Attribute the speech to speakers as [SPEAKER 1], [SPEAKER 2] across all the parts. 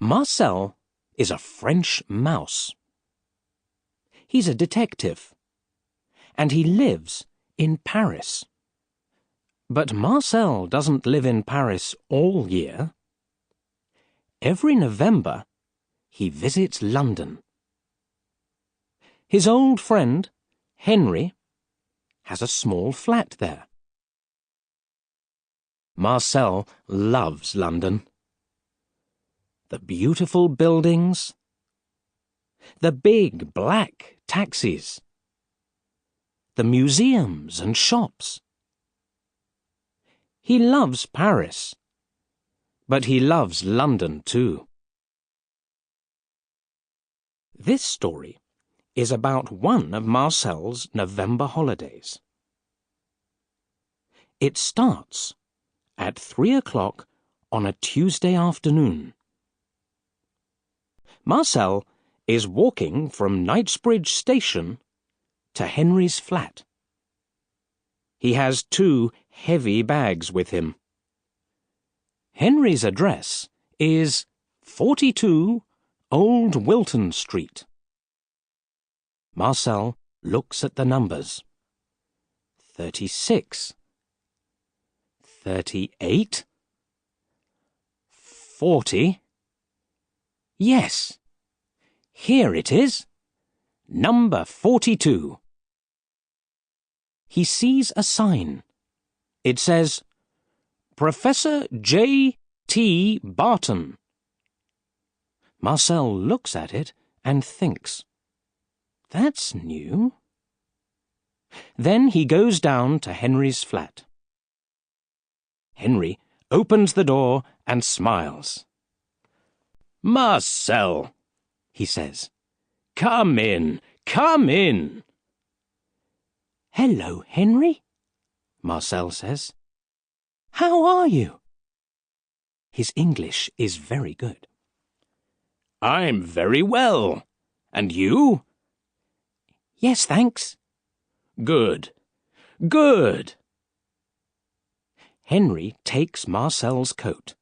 [SPEAKER 1] Marcel is a French mouse. He's a detective, and he lives in Paris. But Marcel doesn't live in Paris all year. Every November, he visits London. His old friend, Henry, has a small flat there. Marcel loves London. The beautiful buildings, the big black taxis, the museums and shops. He loves Paris, but he loves London too. This story is about one of Marcel's November holidays. It starts at 3 o'clock on a Tuesday afternoon. Marcel is walking from Knightsbridge Station to Henry's flat. He has 2 heavy bags with him. Henry's address is 42 Old Wilton Street. Marcel looks at the numbers. 36, 38, 40. Yes, here it is, number 42. He sees a sign. It says, Professor J. T. Barton. Marcel looks at it and thinks, that's new. Then he goes down to Henry's flat. Henry opens the door and smiles. Marcel, he says, come in, come in. Hello, Henry, Marcel says. How are you? His English is very good. I'm very well. And you? Yes, thanks. Good, good. Henry takes Marcel's coat.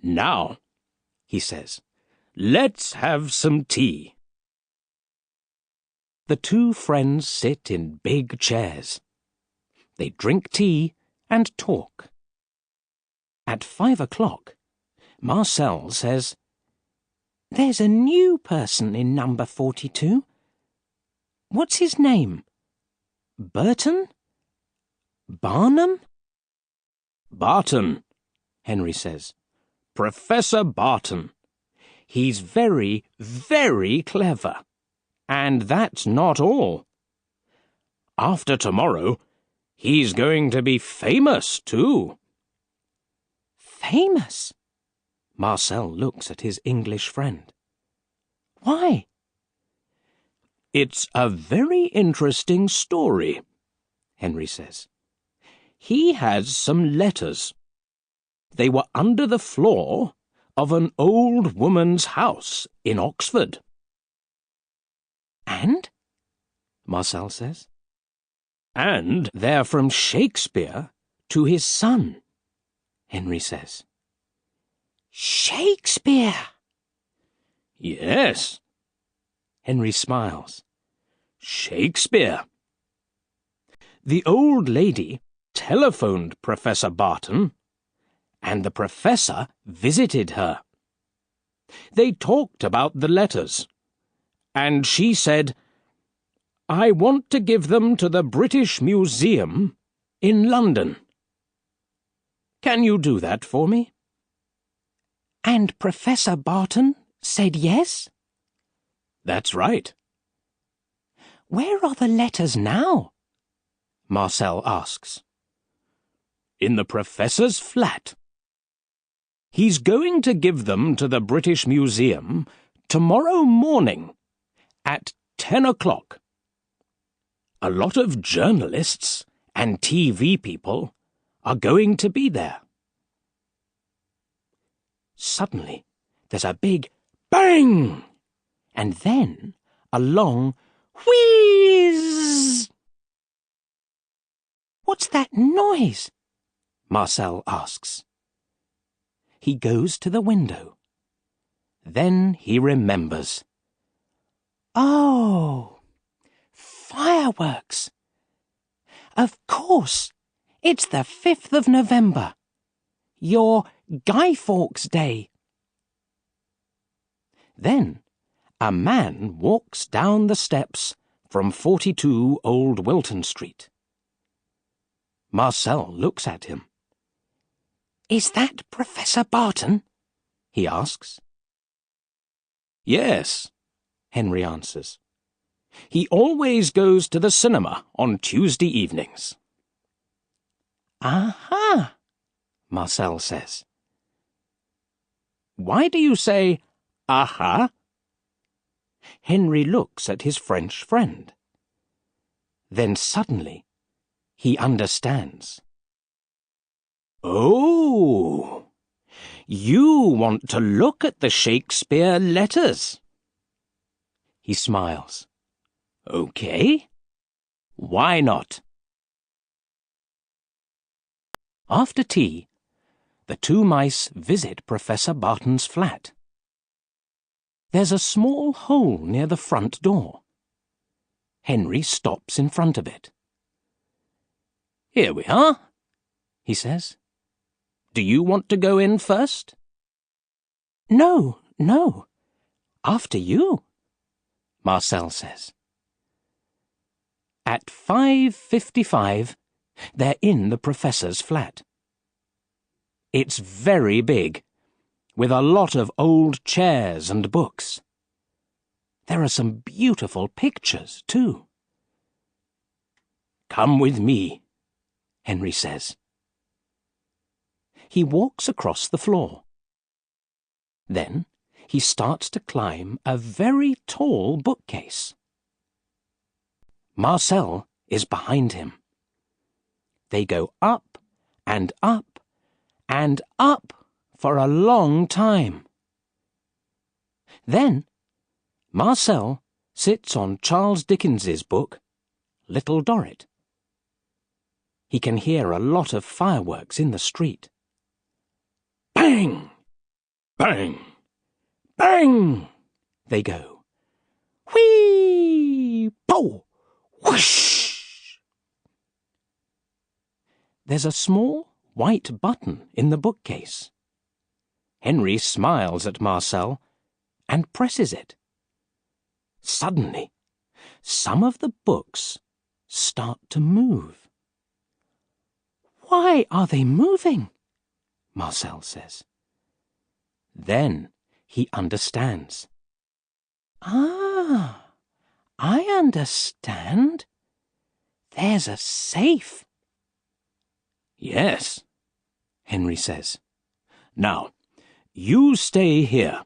[SPEAKER 1] Now, he says, let's have some tea. The 2 friends sit in big chairs. They drink tea and talk. At 5 o'clock, Marcel says, there's a new person in number 42. What's his name? Burton? Barnum? Barton, Henry says. Professor Barton. He's very, very clever. And that's not all. After tomorrow, he's going to be famous, too. Famous? Marcel looks at his English friend. Why? It's a very interesting story, Henry says. He has some letters. They were under the floor of an old woman's house in Oxford. And? Marcel says. And they're from Shakespeare to his son, Henry says. Shakespeare! Yes. Henry smiles. Shakespeare. The old lady telephoned Professor Barton, and the professor visited her. They talked about the letters, and she said, I want to give them to the British Museum in London. Can you do that for me? And Professor Barton said yes? That's right. Where are the letters now? Marcel asks. In the professor's flat. He's going to give them to the British Museum tomorrow morning at 10 o'clock. A lot of journalists and TV people are going to be there. Suddenly, there's a big bang, and then a long wheeze. What's that noise? Marcel asks. He goes to the window. Then he remembers. Oh, fireworks! Of course, it's the 5th of November. Your Guy Fawkes Day. Then a man walks down the steps from 42 Old Wilton Street. Marcel looks at him. Is that Professor Barton? He asks. Yes, Henry answers. He always goes to the cinema on Tuesday evenings. Aha, Marcel says. Why do you say, aha? Henry looks at his French friend. Then suddenly, he understands. Oh, you want to look at the Shakespeare letters. He smiles. Okay, why not? After tea, the two mice visit Professor Barton's flat. There's a small hole near the front door. Henry stops in front of it. Here we are, he says. Do you want to go in first? No, after you, Marcel says. At 5:55, they're in the professor's flat. It's very big, with a lot of old chairs and books. There are some beautiful pictures, too. Come with me, Henry says. He walks across the floor. Then he starts to climb a very tall bookcase. Marcel is behind him. They go up and up and up for a long time. Then Marcel sits on Charles Dickens's book, Little Dorrit. He can hear a lot of fireworks in the street. Bang! Bang! Bang! They go. Whee! Pow! Whoosh! There's a small white button in the bookcase. Henry smiles at Marcel and presses it. Suddenly, some of the books start to move. Why are they moving? Marcel says. Then he understands. Ah, I understand. There's a safe. Yes, Henry says. Now, you stay here.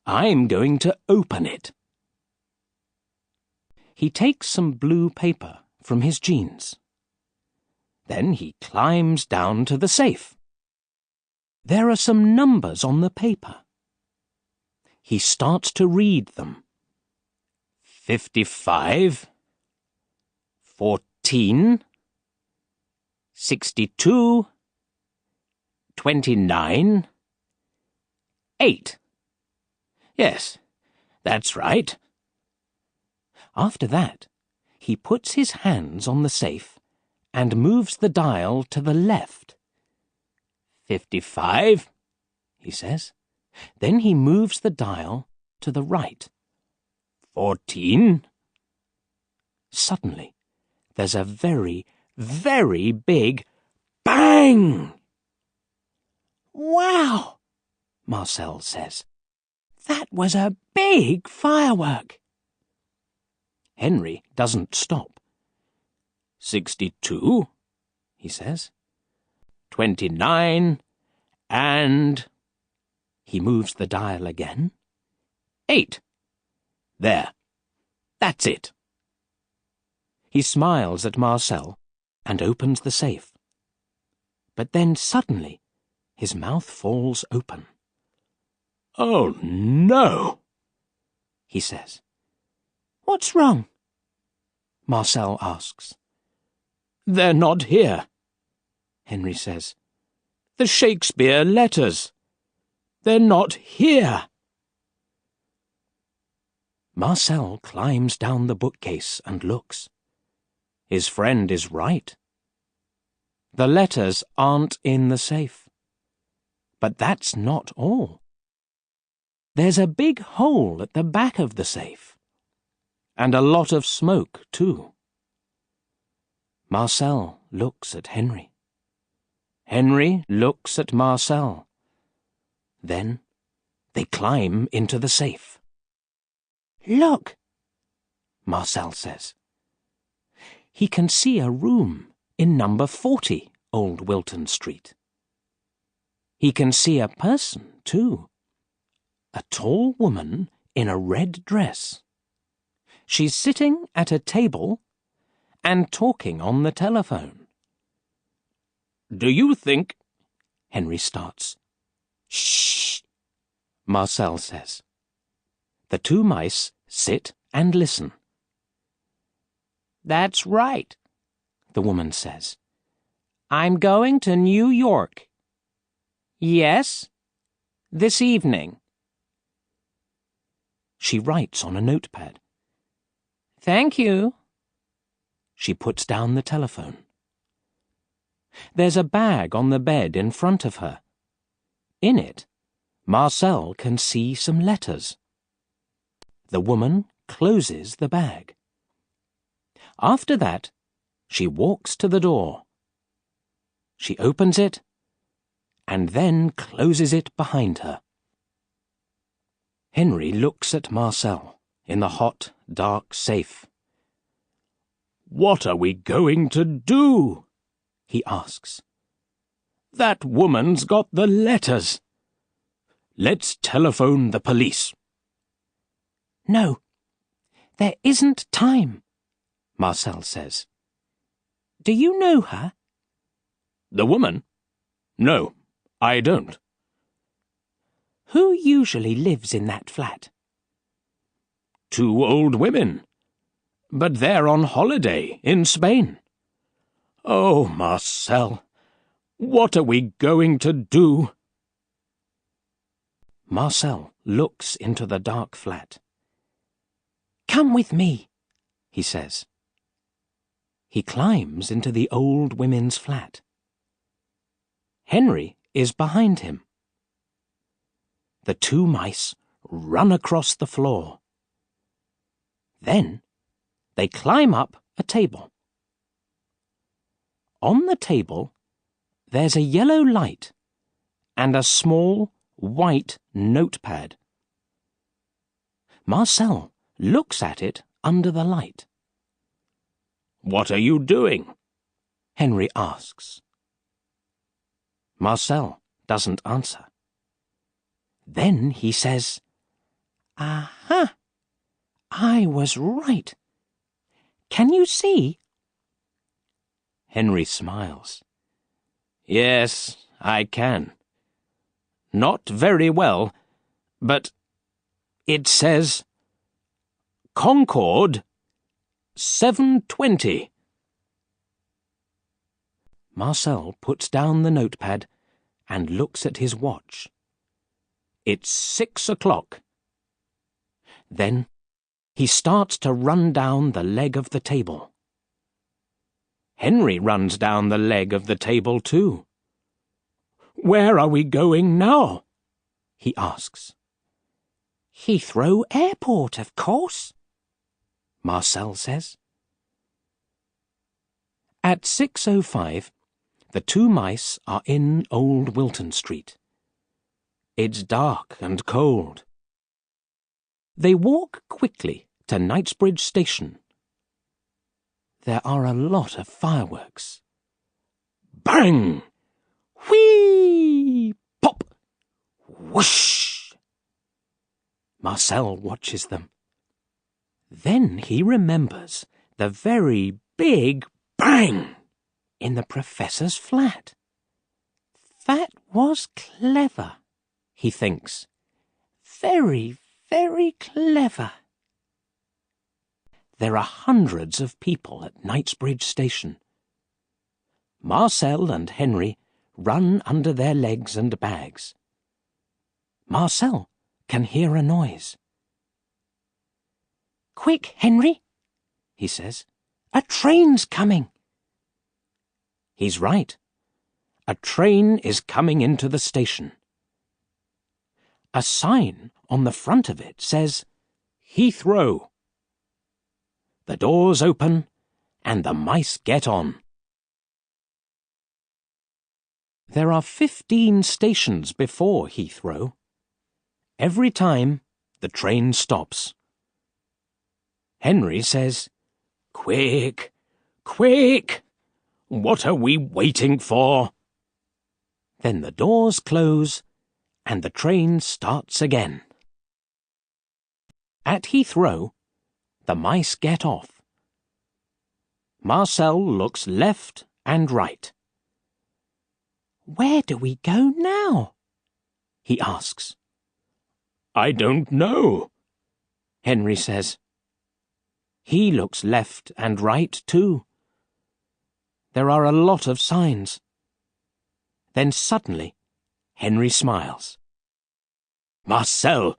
[SPEAKER 1] I'm going to open it. He takes some blue paper from his jeans. Then he climbs down to the safe. There are some numbers on the paper. He starts to read them. 55, 14, 62, 29, 8. Yes, that's right. After that, he puts his hands on the safe and moves the dial to the left. 55, he says. Then he moves the dial to the right. 14. Suddenly, there's a very, very big bang! Wow, Marcel says. That was a big firework. Henry doesn't stop. 62, he says. 29, and... He moves the dial again. 8. There. That's it. He smiles at Marcel and opens the safe. But then suddenly his mouth falls open. Oh, no, he says. What's wrong? Marcel asks. They're not here, Henry says. The Shakespeare letters. They're not here. Marcel climbs down the bookcase and looks. His friend is right. The letters aren't in the safe. But that's not all. There's a big hole at the back of the safe. And a lot of smoke, too. Marcel looks at Henry. Henry looks at Marcel. Then they climb into the safe. "Look," Marcel says. He can see a room in number 40 Old Wilton Street. He can see a person, too. A tall woman in a red dress. She's sitting at a table and talking on the telephone. "Do you think—" Henry starts. "Shh," Marcel says. The two mice sit and listen. "That's right," the woman says. "I'm going to New York." "Yes, this evening." She writes on a notepad. "Thank you." She puts down the telephone. There's a bag on the bed in front of her. In it, Marcel can see some letters. The woman closes the bag. After that, she walks to the door. She opens it and then closes it behind her. Henry looks at Marcel in the hot, dark safe. "What are we going to do?" he asks. "That woman's got the letters. Let's telephone the police." "No, there isn't time," Marcel says. "Do you know her?" "The woman? No, I don't." "Who usually lives in that flat?" "Two old women. But they're on holiday in Spain." "Oh, Marcel, what are we going to do?" Marcel looks into the dark flat. "Come with me," he says. He climbs into the old women's flat. Henry is behind him. The two mice run across the floor. Then they climb up a table. On the table, there's a yellow light and a small white notepad. Marcel looks at it under the light. "What are you doing?" Henry asks. Marcel doesn't answer. Then he says, "Aha! I was right. Can you see?" Henry smiles. "Yes, I can. Not very well, but it says Concord 7:20. Marcel puts down the notepad and looks at his watch. It's 6 o'clock. Then he starts to run down the leg of the table. Henry runs down the leg of the table too. "Where are we going now?" he asks. "Heathrow Airport, of course," Marcel says. At 6:05, the two mice are in Old Wilton Street. It's dark and cold. They walk quickly to Knightsbridge Station. There are a lot of fireworks. Bang! Whee! Pop! Whoosh! Marcel watches them. Then he remembers the very big bang in the professor's flat. That was clever, he thinks. Very, very clever. There are hundreds of people at Knightsbridge Station. Marcel and Henry run under their legs and bags. Marcel can hear a noise. "Quick, Henry," he says. "A train's coming." He's right. A train is coming into the station. A sign on the front of it says, "Heathrow." The doors open, and the mice get on. There are 15 stations before Heathrow. Every time, the train stops. Henry says, "Quick, quick! What are we waiting for?" Then the doors close, and the train starts again. At Heathrow, the mice get off. Marcel looks left and right. "Where do we go now?" he asks. "I don't know," Henry says. He looks left and right too. There are a lot of signs. Then suddenly, Henry smiles. "Marcel,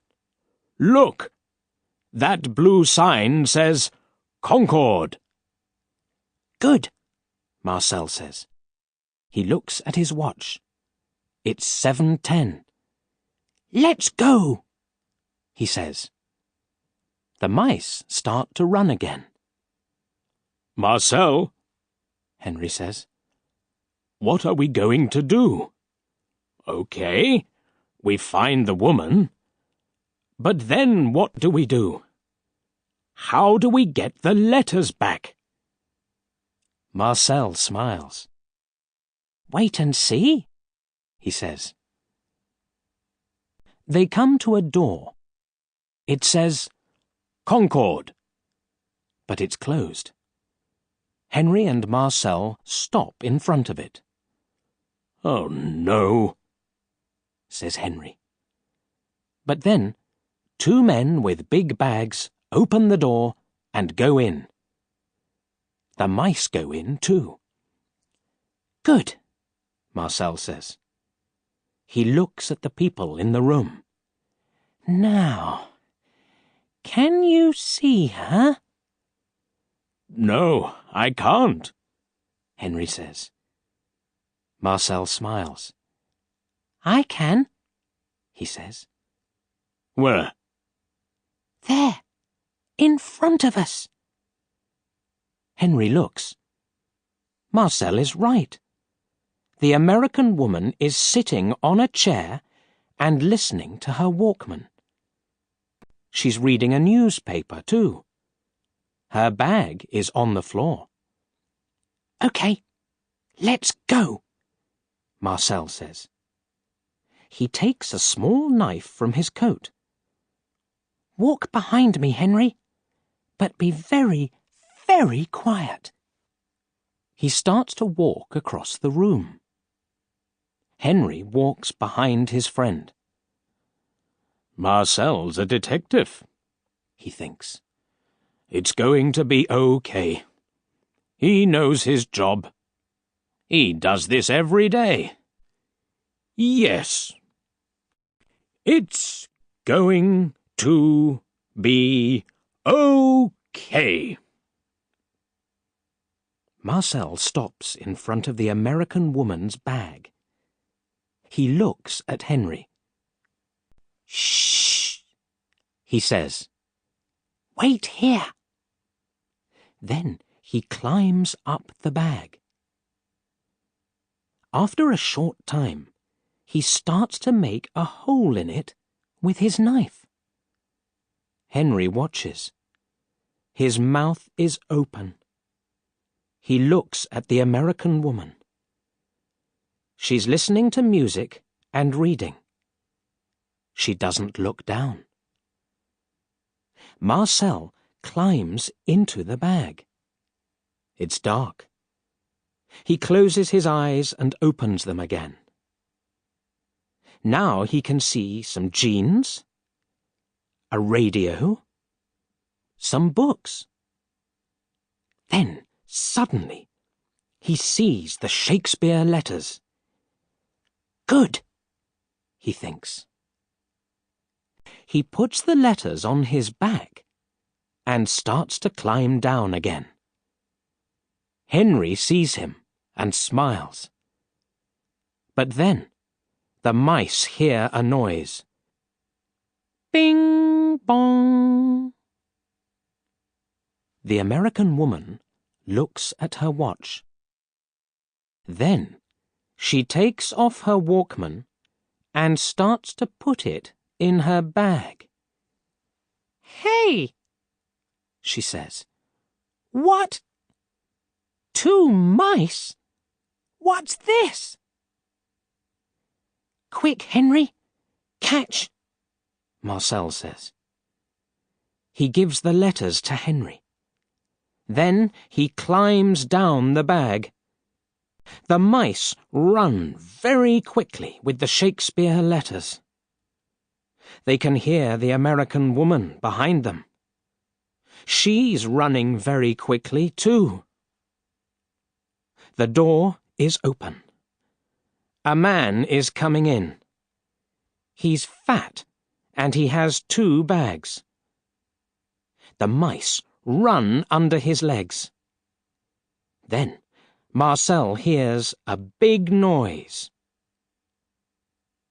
[SPEAKER 1] look! That blue sign says Concord." "Good," Marcel says. He looks at his watch. It's 7:10. "Let's go," he says. The mice start to run again. "Marcel," Henry says, "what are we going to do? Okay, we find the woman. But then what do we do? How do we get the letters back?" Marcel smiles. "Wait and see," he says. They come to a door. It says, "Concord," but it's closed. Henry and Marcel stop in front of it. "Oh, no," says Henry. But then, 2 men with big bags open the door and go in. The mice go in too. "Good," Marcel says. He looks at the people in the room. "Now, can you see her?" "No, I can't," Henry says. Marcel smiles. "I can," he says. "Where?" "There, in front of us." Henry looks. Marcel is right. The American woman is sitting on a chair and listening to her Walkman. She's reading a newspaper, too. Her bag is on the floor. "Okay, let's go," Marcel says. He takes a small knife from his coat. "Walk behind me, Henry, but be very, very quiet." He starts to walk across the room. Henry walks behind his friend. "Marcel's a detective," he thinks. "It's going to be okay. He knows his job. He does this every day. Yes. It's going to be okay." Marcel stops in front of the American woman's bag. He looks at Henry. "Shh," he says. "Wait here." Then he climbs up the bag. After a short time, he starts to make a hole in it with his knife. Henry watches. His mouth is open. He looks at the American woman. She's listening to music and reading. She doesn't look down. Marcel climbs into the bag. It's dark. He closes his eyes and opens them again. Now he can see some jeans, a radio, some books. Then, suddenly, he sees the Shakespeare letters. "Good," he thinks. He puts the letters on his back and starts to climb down again. Henry sees him and smiles. But then the mice hear a noise. Bing bong. The American woman looks at her watch. Then she takes off her Walkman and starts to put it in her bag. "Hey," she says. "What? 2 mice? What's this?" "Quick, Henry, catch," Marcel says. He gives the letters to Henry. Then he climbs down the bag. The mice run very quickly with the Shakespeare letters. They can hear the American woman behind them. She's running very quickly too. The door is open. A man is coming in. He's fat, and he has 2 bags. The mice run under his legs. Then Marcel hears a big noise.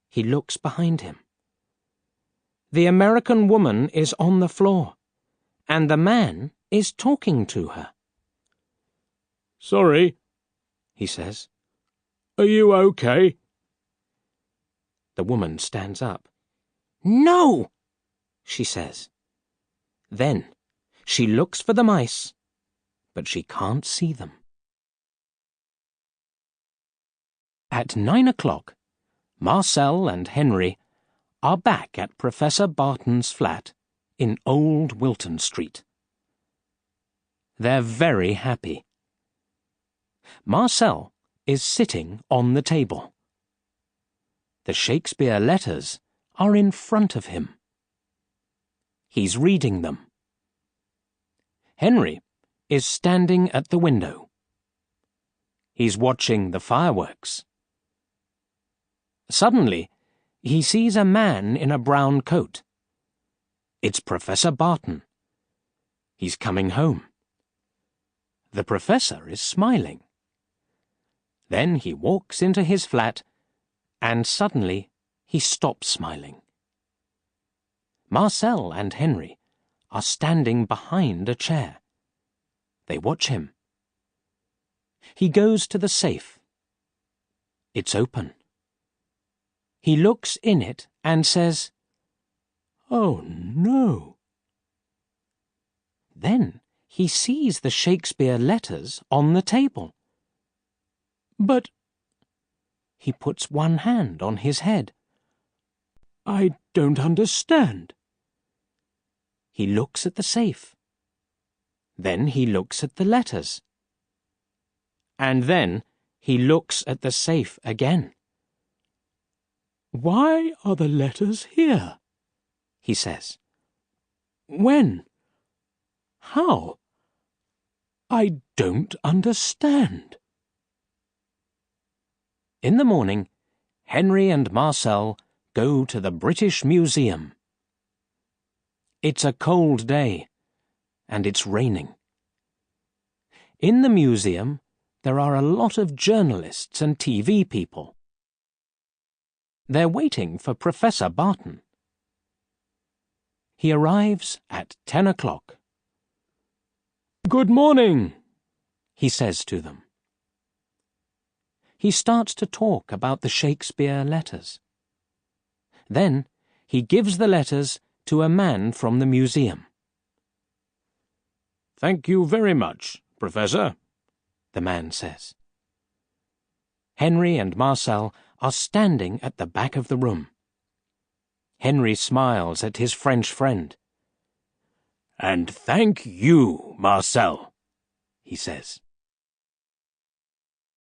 [SPEAKER 1] He looks behind him. The American woman is on the floor, and the man is talking to her.
[SPEAKER 2] "Sorry," he says. "Are you okay?"
[SPEAKER 1] The woman stands up. "No," she says. Then she looks for the mice, but she can't see them. At 9 o'clock, Marcel and Henry are back at Professor Barton's flat in Old Wilton Street. They're very happy. Marcel is sitting on the table. The Shakespeare letters are in front of him. He's reading them. Henry is standing at the window. He's watching the fireworks. Suddenly, he sees a man in a brown coat. It's Professor Barton. He's coming home. The professor is smiling. Then he walks into his flat, and suddenly he stops smiling. Marcel and Henry are standing behind a chair. They watch him. He goes to the safe. It's open. He looks in it and says, "Oh, no." Then he sees the Shakespeare letters on the table. But he puts one hand on his head. "I don't understand." He looks at the safe. Then he looks at the letters. And then he looks at the safe again. "Why are the letters here?" he says. "When? How? I don't understand." In the morning, Henry and Marcel go to the British Museum. It's a cold day, and it's raining. In the museum, there are a lot of journalists and TV people. They're waiting for Professor Barton. He arrives at 10 o'clock. "Good morning," he says to them. He starts to talk about the Shakespeare letters. Then he gives the letters to a man from the museum. "Thank you very much, Professor," the man says. Henry and Marcel are standing at the back of the room. Henry smiles at his French friend. "And thank you, Marcel," he says.